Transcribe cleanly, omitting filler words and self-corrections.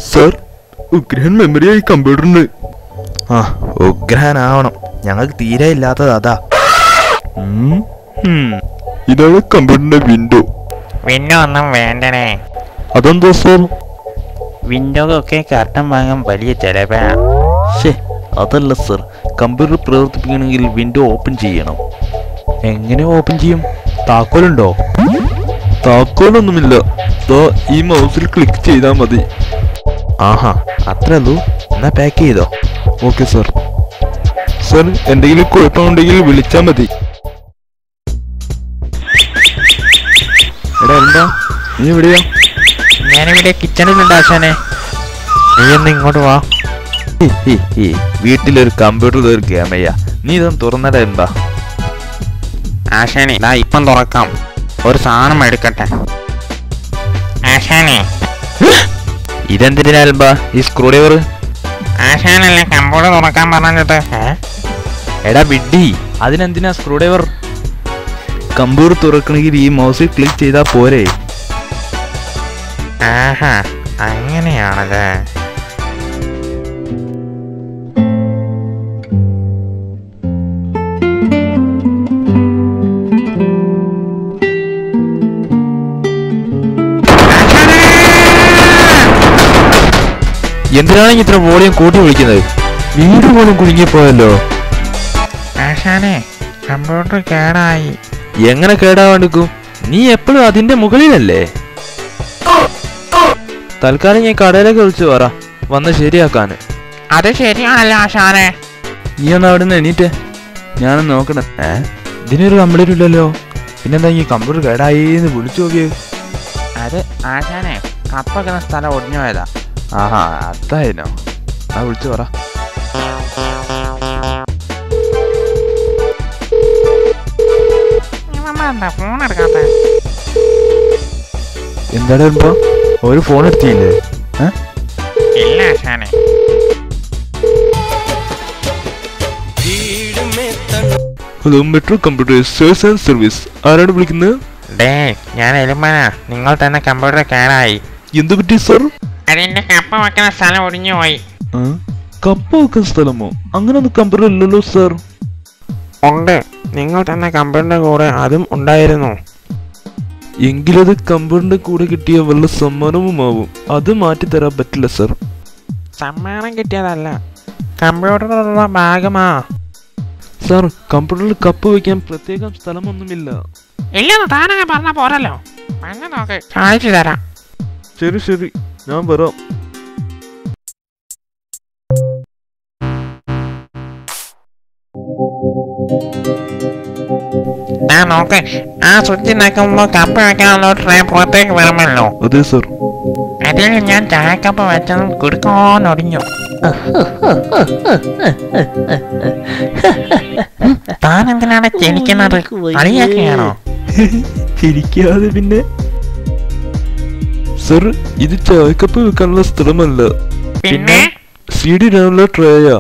Sir, ഉഗ്രൻ മെമ്മറിയായി കമ്പ്യൂട്ടറിന്. ആ, ഉഗ്രനാവണം. ഞങ്ങൾക്ക് തീരെ ഇല്ലാത്തത് അതാ. ഇതാണ് കമ്പ്യൂട്ടറിന്റെ വിൻഡോ. വിൻഡോ ഒന്നും വേണ്ടനേ. അതെന്താ സർ? വിൻഡോകൊക്കെ കർട്ടൻ വാങ്ങാൻ വലിയ ചെലവാണ്. ശേ, അതല്ല സർ. കമ്പ്യൂട്ടർ പ്രവർത്തിപ്പിക്കണമെങ്കിൽ വിൻഡോ ഓപ്പൺ ചെയ്യണം. എങ്ങനെ ഓപ്പൺ ചെയ്യും? താക്കോലുണ്ടോ? താക്കോലൊന്നുമില്ല. ഈ മൗസിൽ ക്ലിക്ക് ചെയ്താൽ മതി. ആഹാ, അത്രേ ഉള്ളൂ. എന്നാ പാക്ക് ചെയ്തോ. Okay sir. സർ, എന്തെങ്കിലും കുഴപ്പമുണ്ടെങ്കിൽ വിളിച്ചാൽ മതി. എടാ എന്താ നീ എവിടെയാ? ഞാനിവിടെ കിച്ചണിലുണ്ട് ആശാനെ. നീ ഒന്ന് ഇങ്ങോട്ട് വാ. വീട്ടിലൊരു കമ്പ്യൂട്ടർ ഗെയിമയ്യ. നീ ഇതൊന്ന് തുറന്നട എന്താ? ആശാനെ ഇപ്പം തുറക്കാം. ഒരു സാധനം എടുക്കട്ടെ ആശാനെ. ഇതെന്തിനാൽബാ ഈ സ്ക്രൂ ഡ്രൈവർ? ആശാനല്ലേ കമ്പ്യൂട്ടർ തുറക്കാൻ പറഞ്ഞിട്ട്? എടാ വിഡ്ഢി, അതിനെന്തിനാ സ്ക്രൂ ഡ്രൈവർ? കമ്പ്യൂട്ടർ തുറക്കണമെങ്കിൽ ഈ മൗസിൽ ക്ലിക്ക് ചെയ്താൽ പോരെ? ആഹാ, അങ്ങനെയാണല്ലേ. എന്തിനാണ് ഇത്ര വോളിയം കൂട്ടി വിളിക്കുന്നത്? വീട് പോലും കുടുങ്ങിപ്പോയല്ലോ. ആശാനെ, കമ്പ്യൂട്ടർ കേടായി. എങ്ങനെ കേടാവാണ്ടിരിക്കും? നീ എപ്പോഴും അതിന്റെ മുകളിലല്ലേ. തൽക്കാലം ഞാൻ കടയിലേക്ക് വിളിച്ചു പറ വന്ന് ശരിയാക്കാന്. അത് ശരിയാണല്ലോ ആശാനെ. നീ ഒന്ന് അവിടെ നിന്ന് എണീറ്റേ, ഞാനൊന്ന് നോക്കണേ. ഇതിനൊരു കംപ്ലൈന്റ് ഇല്ലല്ലോ. പിന്നെന്താ ഈ കമ്പ്യൂട്ടർ കേടായിന്ന് വിളിച്ചു നോക്കിയത്? അത് ആശാനെ, കപ്പ വെക്കുന്ന സ്ഥലം ഒടിഞ്ഞു പോയതാ. ആഹാ, അതായിരുന്നോ? ആ, വിളിച്ചു പറ. ഫോൺ എടുക്കാത്ത എന്താടാ ഇപ്പൊ ഒരു ഫോൺ എടുത്തില്ലേ? ഇല്ല ആശാനെ. Hello, metro computers sales and service. ആരാണ് വിളിക്കുന്നത്? ഡേ, ഞാൻ എലുമ്പനാ. നിങ്ങൾ തന്നെ കമ്പ്യൂട്ടർ കേടായി. എന്ത് പറ്റി സർ? അതിന്റെ കപ്പ വെക്കുന്ന സ്ഥലം ഒടിഞ്ഞു പോയി. കപ്പ വെക്കുന്ന സ്ഥലമോ? അങ്ങനൊന്നും കമ്പ്യൂട്ടർ ഇല്ലല്ലോ സർ. ഉണ്ട്, നിങ്ങൾ തന്നെ കമ്പ്യൂട്ടറിന്റെ കൂടെ അതും ഉണ്ടായിരുന്നു. എങ്കിലത് കമ്പ്യൂട്ടറിന്റെ കൂടെ കിട്ടിയ വല്ല സമ്മാനവുമാവും. അത് മാറ്റി തരാൻ പറ്റില്ല സർ. സമ്മാനം കിട്ടിയതല്ല, കമ്പ്യൂട്ടറിലുള്ള ഭാഗമാ. സർ, കമ്പ്യൂട്ടറിൽ കപ്പ് വയ്ക്കാൻ പ്രത്യേകം സ്ഥലമൊന്നുമില്ല. ഇല്ലെന്ന് താനങ്ങ് പറഞ്ഞ പോരല്ലോ. വന്ന് നോക്ക്, കാണിച്ചു തരാം. ശരി ശരി, ഞാൻ വരാം. നോക്ക്, ആ സ്വിച്ച് നോക്കുമ്പോ കപ്പ വെക്കാനുള്ള ട്രേ പുറത്തേക്ക് വരുമല്ലോ. അതെ സർ. അതിൽ ഞാൻ ചായക്കപ്പ വെച്ചതും കുടുക്കോന്നൊടിഞ്ഞു. താൻ എന്തിനാണ് ചിരിക്കുന്നത്? കളിയാക്കുകയാണോ? ചിരിക്കാതെ പിന്നെ. സർ, ഇത് ചായക്കപ്പ് വെക്കാനുള്ള സ്ഥലമല്ല, പിന്നെ CD ഇടാനുള്ള ട്രേയാ.